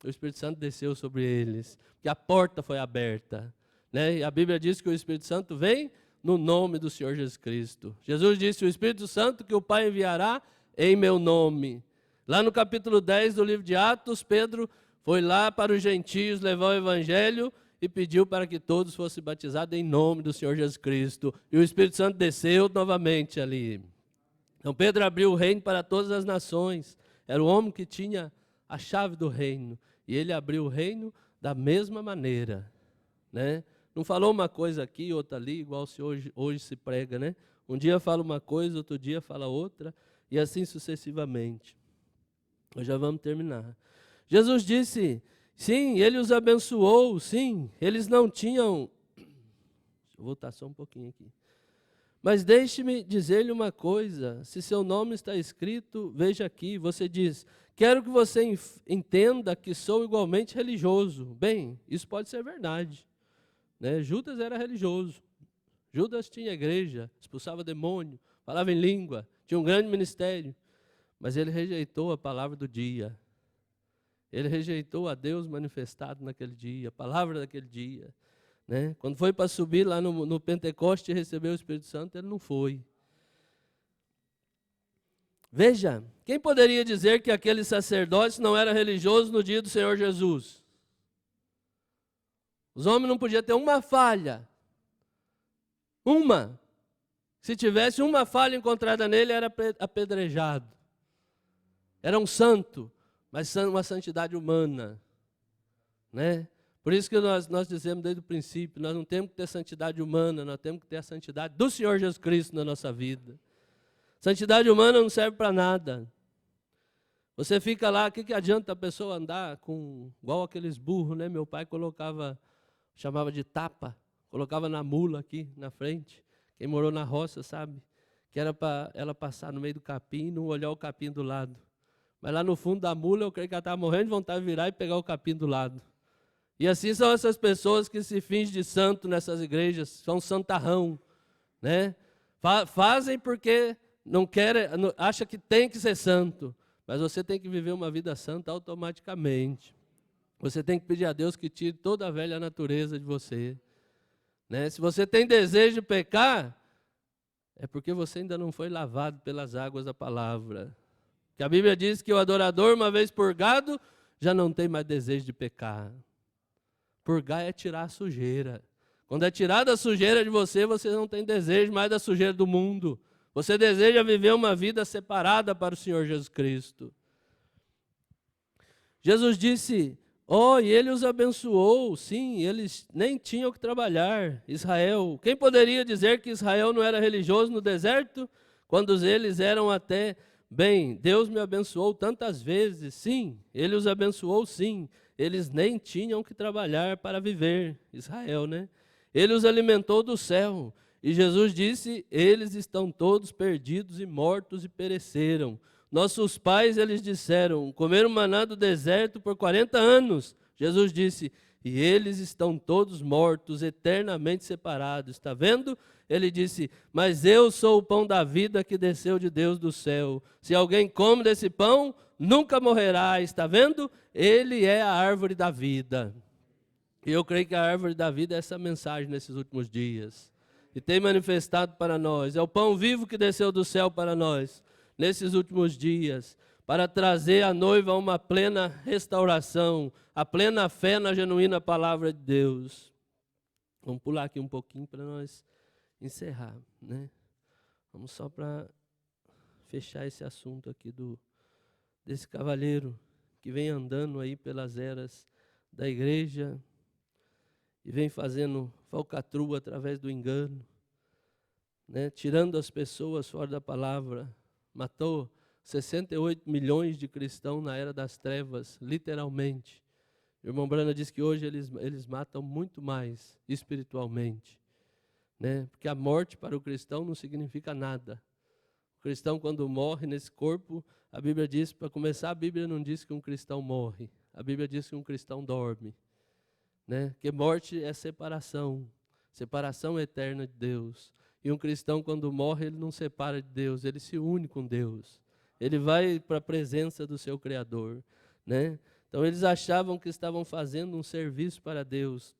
O Espírito Santo desceu sobre eles, porque a porta foi aberta, né? E a Bíblia diz que o Espírito Santo vem no nome do Senhor Jesus Cristo. Jesus disse, o Espírito Santo que o Pai enviará em meu nome. Lá no capítulo 10 do livro de Atos, Pedro foi lá para os gentios levar o evangelho e pediu para que todos fossem batizados em nome do Senhor Jesus Cristo. E o Espírito Santo desceu novamente ali. Então Pedro abriu o reino para todas as nações. Era o homem que tinha a chave do reino. E ele abriu o reino da mesma maneira, né? Não falou uma coisa aqui, outra ali, igual se hoje se prega, né? Um dia fala uma coisa, outro dia fala outra, e assim sucessivamente. Nós já vamos terminar. Jesus disse, sim, ele os abençoou, sim, eles não tinham... Deixa eu voltar só um pouquinho aqui. Mas deixe-me dizer-lhe uma coisa, se seu nome está escrito, veja aqui, você diz, quero que você entenda que sou igualmente religioso. Bem, isso pode ser verdade, né? Judas era religioso, Judas tinha igreja, expulsava demônio, falava em língua, tinha um grande ministério, mas ele rejeitou a palavra do dia. Ele rejeitou a Deus manifestado naquele dia, a palavra daquele dia, né? Quando foi para subir lá no Pentecoste e receber o Espírito Santo, ele não foi. Veja, quem poderia dizer que aquele sacerdote não era religioso no dia do Senhor Jesus? Os homens não podiam ter uma falha. Uma. Se tivesse uma falha encontrada nele, era apedrejado. Era um santo, mas uma santidade humana, né? Por isso que nós dizemos desde o princípio, nós não temos que ter santidade humana, nós temos que ter a santidade do Senhor Jesus Cristo na nossa vida. Santidade humana não serve para nada. Você fica lá, o que adianta a pessoa andar igual aqueles burros, né? Meu pai chamava de tapa, colocava na mula aqui na frente. Quem morou na roça sabe que era para ela passar no meio do capim e não olhar o capim do lado. Mas lá no fundo da mula, eu creio que ela estava morrendo de vontade de virar e pegar o capim do lado. E assim são essas pessoas que se fingem de santo nessas igrejas, são santarrão, né? Fazem porque não querem, acha que tem que ser santo, mas você tem que viver uma vida santa automaticamente. Você tem que pedir a Deus que tire toda a velha natureza de você, né? Se você tem desejo de pecar, é porque você ainda não foi lavado pelas águas da palavra. Que a Bíblia diz que o adorador, uma vez purgado, já não tem mais desejo de pecar. Purgar é tirar a sujeira. Quando é tirada a sujeira de você, você não tem desejo mais da sujeira do mundo. Você deseja viver uma vida separada para o Senhor Jesus Cristo. Jesus disse, e ele os abençoou. Sim, eles nem tinham que trabalhar. Israel, quem poderia dizer que Israel não era religioso no deserto? Quando eles eram até... Bem, Deus me abençoou tantas vezes, sim, Ele os abençoou, sim. Eles nem tinham que trabalhar para viver, Israel, né? Ele os alimentou do céu. E Jesus disse, eles estão todos perdidos e mortos e pereceram. Nossos pais, eles disseram, comeram maná do deserto por 40 anos. Jesus disse, e eles estão todos mortos, eternamente separados. Está vendo? Ele disse, mas eu sou o pão da vida que desceu de Deus do céu. Se alguém come desse pão, nunca morrerá. Está vendo? Ele é a árvore da vida. E eu creio que a árvore da vida é essa mensagem nesses últimos dias. E tem manifestado para nós. É o pão vivo que desceu do céu para nós, nesses últimos dias, para trazer a noiva a uma plena restauração, a plena fé na genuína palavra de Deus. Vamos pular aqui um pouquinho para nós encerrar, né? Vamos só para fechar esse assunto aqui desse cavalheiro que vem andando aí pelas eras da igreja e vem fazendo falcatrua através do engano, né? Tirando as pessoas fora da palavra. Matou 68 milhões de cristãos na era das trevas, literalmente. O irmão Brana diz que hoje eles matam muito mais espiritualmente, né? Porque a morte para o cristão não significa nada. O cristão, quando morre nesse corpo, a Bíblia diz, para começar, a Bíblia não diz que um cristão morre. A Bíblia diz que um cristão dorme, né? Que morte é separação eterna de Deus. E um cristão, quando morre, ele não separa de Deus, ele se une com Deus. Ele vai para a presença do seu Criador, né? Então eles achavam que estavam fazendo um serviço para Deus,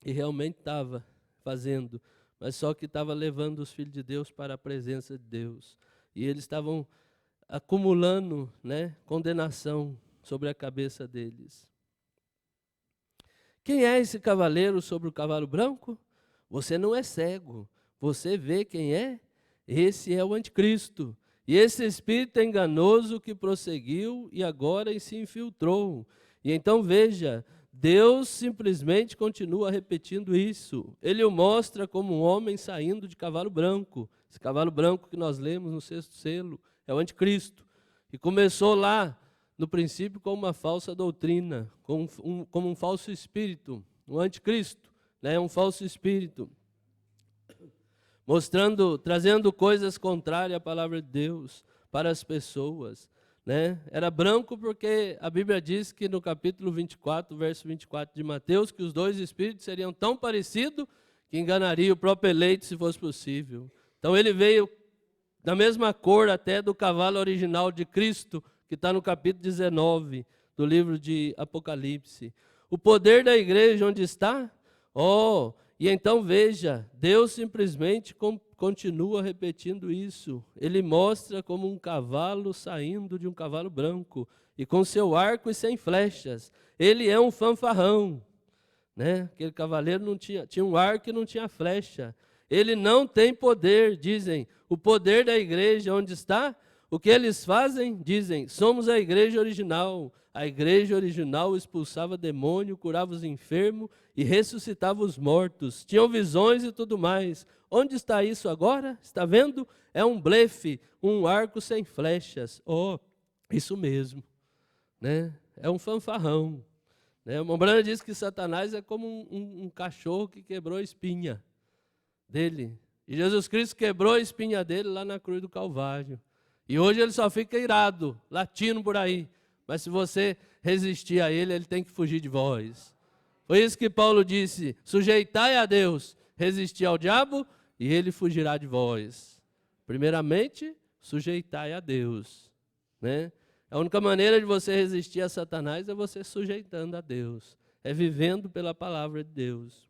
e realmente estava fazendo, mas só que estava levando os filhos de Deus para a presença de Deus. E eles estavam acumulando, né, condenação sobre a cabeça deles. Quem é esse cavaleiro sobre o cavalo branco? Você não é cego, você vê quem é? Esse é o anticristo. E esse espírito enganoso que prosseguiu e agora se infiltrou. E então veja, Deus simplesmente continua repetindo isso. Ele o mostra como um homem saindo de cavalo branco. Esse cavalo branco que nós lemos no 6º selo é o anticristo. E começou lá, no princípio, com uma falsa doutrina, como um falso espírito, um anticristo, né? Um falso espírito. Trazendo coisas contrárias à palavra de Deus para as pessoas, né? Era branco porque a Bíblia diz que no capítulo 24, verso 24 de Mateus, que os dois espíritos seriam tão parecidos que enganaria o próprio eleito se fosse possível. Então ele veio da mesma cor até do cavalo original de Cristo, que está no capítulo 19 do livro de Apocalipse. O poder da igreja onde está? E então veja, Deus simplesmente continua repetindo isso. Ele mostra como um cavalo saindo de um cavalo branco, e com seu arco e sem flechas. Ele é um fanfarrão, né? Aquele cavaleiro tinha um arco e não tinha flecha. Ele não tem poder, dizem. O poder da igreja onde está? O que eles fazem? Dizem, somos a igreja original. A igreja original expulsava demônio, curava os enfermos e ressuscitava os mortos. Tinham visões e tudo mais. Onde está isso agora? Está vendo? É um blefe, um arco sem flechas. Isso mesmo, né? É um fanfarrão. Né? O Mombrana diz que Satanás é como um cachorro que quebrou a espinha dele. E Jesus Cristo quebrou a espinha dele lá na cruz do Calvário. E hoje ele só fica irado, latindo por aí. Mas se você resistir a ele, ele tem que fugir de vós. Foi isso que Paulo disse, sujeitai a Deus, resistir ao diabo e ele fugirá de vós. Primeiramente, sujeitai a Deus, né? A única maneira de você resistir a Satanás é você sujeitando a Deus, é vivendo pela palavra de Deus.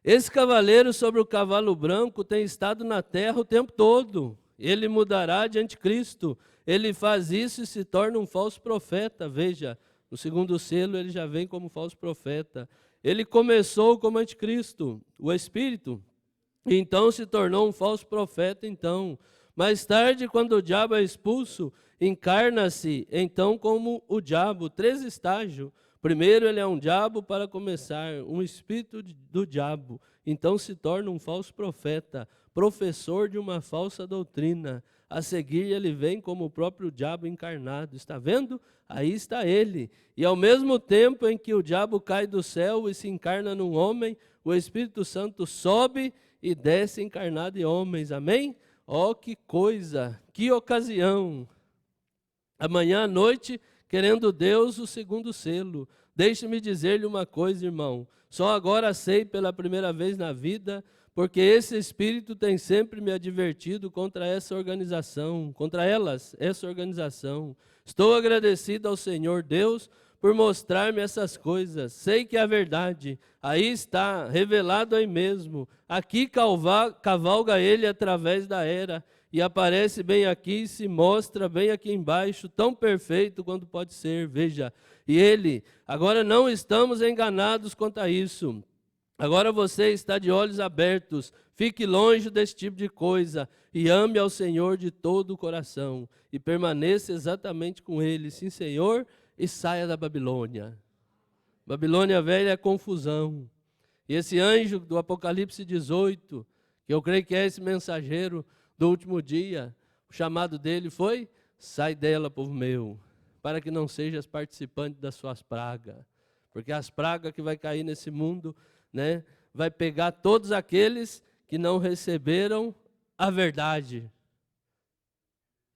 Esse cavaleiro sobre o cavalo branco tem estado na terra o tempo todo. Ele mudará de anticristo. Ele faz isso e se torna um falso profeta. Veja, no 2º selo ele já vem como falso profeta. Ele começou como anticristo, o espírito, e então se tornou um falso profeta. Então, mais tarde, quando o diabo é expulso, encarna-se então como o diabo, 3 estágios. Primeiro ele é um diabo para começar, um espírito do diabo. Então se torna um falso profeta, professor de uma falsa doutrina. A seguir ele vem como o próprio diabo encarnado. Está vendo? Aí está ele. E ao mesmo tempo em que o diabo cai do céu e se encarna num homem, o Espírito Santo sobe e desce encarnado em homens. Amém? Que coisa, que ocasião. Amanhã à noite, querendo Deus, o 2º selo. Deixe-me dizer-lhe uma coisa, irmão. Só agora sei pela primeira vez na vida, porque esse Espírito tem sempre me advertido contra essa organização, essa organização. Estou agradecido ao Senhor Deus por mostrar-me essas coisas. Sei que é a verdade. Aí está, revelado aí mesmo. Aqui cavalga ele através da era. E aparece bem aqui, se mostra bem aqui embaixo, tão perfeito quanto pode ser, veja. E ele, agora não estamos enganados quanto a isso. Agora você está de olhos abertos, fique longe desse tipo de coisa e ame ao Senhor de todo o coração. E permaneça exatamente com ele, sim Senhor, e saia da Babilônia. Babilônia velha é confusão. E esse anjo do Apocalipse 18, que eu creio que é esse mensageiro do último dia, o chamado dele foi, sai dela, povo meu, para que não sejas participante das suas pragas. Porque as pragas que vai cair nesse mundo, né, vai pegar todos aqueles que não receberam a verdade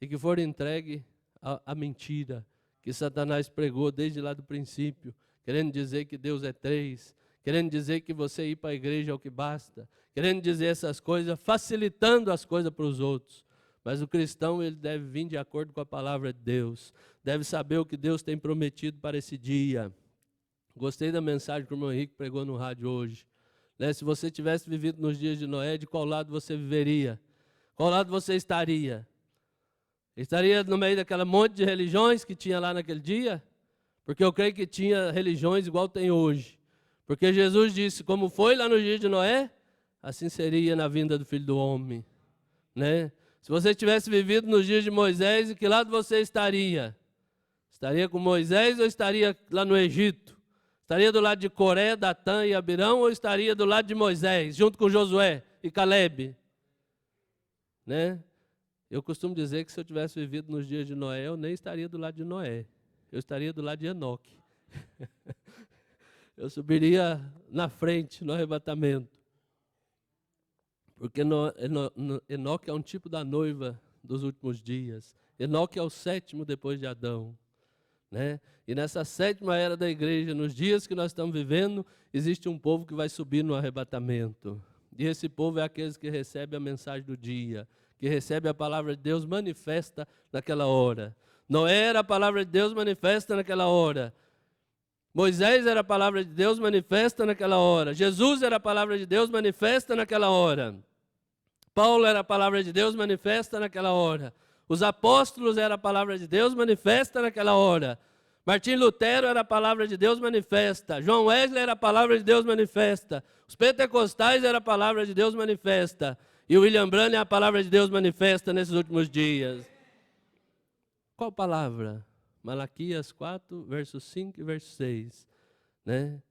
e que foram entregues à mentira que Satanás pregou desde lá do princípio, querendo dizer que Deus é três, querendo dizer que você ir para a igreja é o que basta, querendo dizer essas coisas, facilitando as coisas para os outros. Mas o cristão, ele deve vir de acordo com a palavra de Deus, deve saber o que Deus tem prometido para esse dia. Gostei da mensagem que o irmão Henrique pregou no rádio hoje. Né? Se você tivesse vivido nos dias de Noé, de qual lado você viveria? Qual lado você estaria? Estaria no meio daquela monte de religiões que tinha lá naquele dia? Porque eu creio que tinha religiões igual tem hoje. Porque Jesus disse, como foi lá no dia de Noé, assim seria na vinda do Filho do Homem. Né? Se você tivesse vivido nos dias de Moisés, em que lado você estaria? Estaria com Moisés ou estaria lá no Egito? Estaria do lado de Coré, Datã e Abirão ou estaria do lado de Moisés, junto com Josué e Calebe? Né? Eu costumo dizer que se eu tivesse vivido nos dias de Noé, eu nem estaria do lado de Noé. Eu estaria do lado de Enoque. Eu subiria na frente, no arrebatamento. Porque Enoque é um tipo da noiva dos últimos dias. Enoque é o sétimo depois de Adão. Né? E nessa sétima era da igreja, nos dias que nós estamos vivendo, existe um povo que vai subir no arrebatamento. E esse povo é aqueles que recebem a mensagem do dia, que recebe a palavra de Deus manifesta naquela hora. Noé era a palavra de Deus manifesta naquela hora. Moisés era a palavra de Deus manifesta naquela hora. Jesus era a palavra de Deus manifesta naquela hora. Paulo era a palavra de Deus manifesta naquela hora. Os apóstolos eram a palavra de Deus manifesta naquela hora. Martim Lutero era a palavra de Deus manifesta. João Wesley era a palavra de Deus manifesta. Os pentecostais era a palavra de Deus manifesta. E o William Branham é a palavra de Deus manifesta nesses últimos dias. Qual palavra? Malaquias 4, versos 5 e verso 6. Né?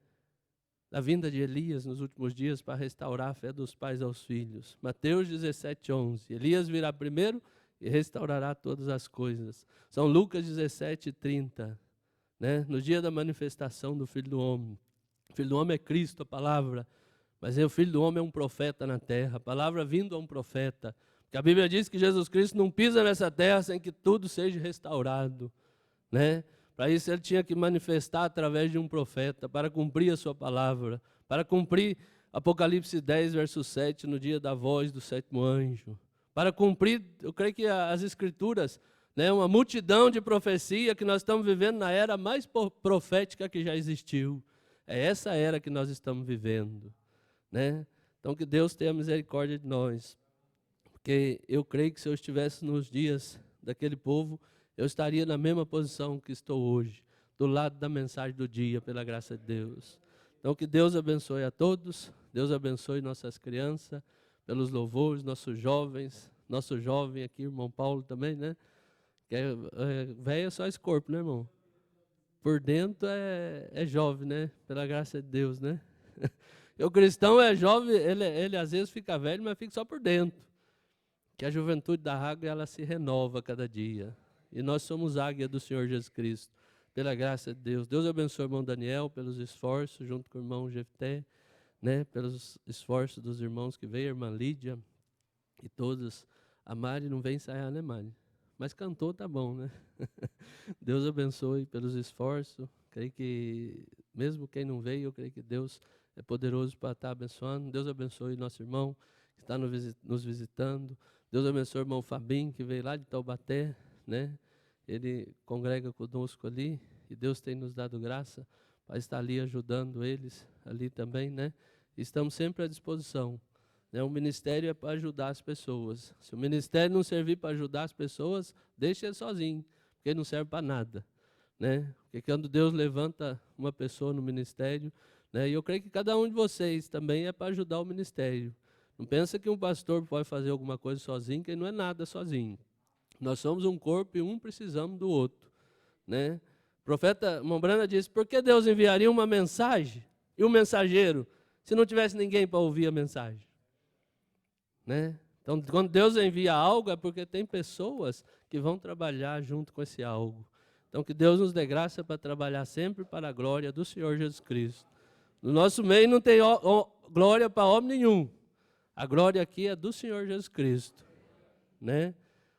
A vinda de Elias nos últimos dias para restaurar a fé dos pais aos filhos. Mateus 17, 11. Elias virá primeiro e restaurará todas as coisas. São Lucas 17, 30. Né? No dia da manifestação do Filho do Homem. O Filho do Homem é Cristo, a palavra. Mas o Filho do Homem é um profeta na terra. A palavra vindo a um profeta. Porque a Bíblia diz que Jesus Cristo não pisa nessa terra sem que tudo seja restaurado. Né? Para isso ele tinha que manifestar através de um profeta, para cumprir a sua palavra. Para cumprir Apocalipse 10, verso 7, no dia da voz do sétimo anjo. Para cumprir, eu creio que as Escrituras, né, uma multidão de profecia que nós estamos vivendo na era mais profética que já existiu. É essa era que nós estamos vivendo. Né? Então que Deus tenha misericórdia de nós. Porque eu creio que se eu estivesse nos dias daquele povo, eu estaria na mesma posição que estou hoje, do lado da mensagem do dia, pela graça de Deus. Então que Deus abençoe a todos, Deus abençoe nossas crianças, pelos louvores, nossos jovens, nosso jovem aqui, irmão Paulo também, né? Que velho é só esse corpo, né, irmão? Por dentro é jovem, né? Pela graça de Deus, né? O cristão é jovem, ele às vezes fica velho, mas fica só por dentro. Que a juventude da águia, ela se renova cada dia. E nós somos águia do Senhor Jesus Cristo, pela graça de Deus. Deus abençoe o irmão Daniel pelos esforços, junto com o irmão Jefté, né? Pelos esforços dos irmãos que veio, a irmã Lídia e todos. A Mari não vem ensaiar, né, Mari? Mas cantou, tá bom, né? Deus abençoe pelos esforços. Creio que, mesmo quem não veio, eu creio que Deus é poderoso para estar abençoando. Deus abençoe nosso irmão que está nos visitando. Deus abençoe o irmão Fabinho, que veio lá de Taubaté, né? Ele congrega conosco ali e Deus tem nos dado graça para estar ali ajudando eles, ali também, né? Estamos sempre à disposição. Né? O ministério é para ajudar as pessoas. Se o ministério não servir para ajudar as pessoas, deixa ele sozinho, porque ele não serve para nada. Né? Porque quando Deus levanta uma pessoa no ministério, né? E eu creio que cada um de vocês também é para ajudar o ministério. Não pensa que um pastor pode fazer alguma coisa sozinho, que ele não é nada sozinho. Nós somos um corpo e um precisamos do outro. Né? O profeta Mombrana disse, por que Deus enviaria uma mensagem e um mensageiro se não tivesse ninguém para ouvir a mensagem? Né? Então, quando Deus envia algo, é porque tem pessoas que vão trabalhar junto com esse algo. Então, que Deus nos dê graça para trabalhar sempre para a glória do Senhor Jesus Cristo. No nosso meio não tem glória para homem nenhum. A glória aqui é do Senhor Jesus Cristo, né?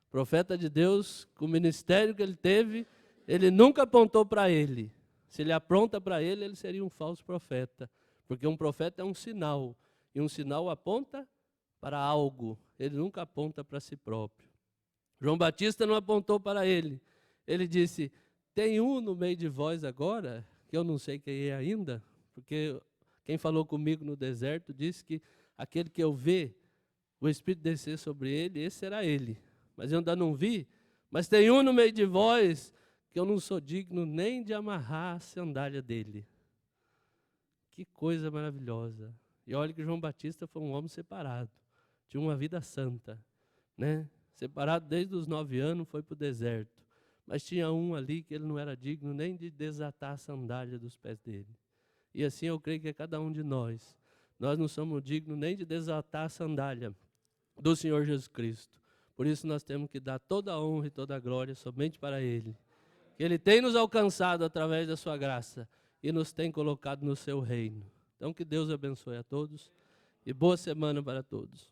Profeta de Deus, com o ministério que ele teve, ele nunca apontou para ele. Se ele apronta para ele, ele seria um falso profeta. Porque um profeta é um sinal. E um sinal aponta para algo. Ele nunca aponta para si próprio. João Batista não apontou para ele. Ele disse, tem um no meio de vós agora, que eu não sei quem é ainda, porque quem falou comigo no deserto disse que aquele que eu ver o Espírito descer sobre ele, esse será ele. Mas eu ainda não vi. Mas tem um no meio de vós que eu não sou digno nem de amarrar a sandália dele. Que coisa maravilhosa. E olha que João Batista foi um homem separado. Tinha uma vida santa, né? Separado desde os 9 anos, foi para o deserto. Mas tinha um ali que ele não era digno nem de desatar a sandália dos pés dele. E assim eu creio que é cada um de nós. Nós não somos dignos nem de desatar a sandália do Senhor Jesus Cristo. Por isso nós temos que dar toda a honra e toda a glória somente para Ele. Que Ele tem nos alcançado através da sua graça e nos tem colocado no seu reino. Então que Deus abençoe a todos e boa semana para todos.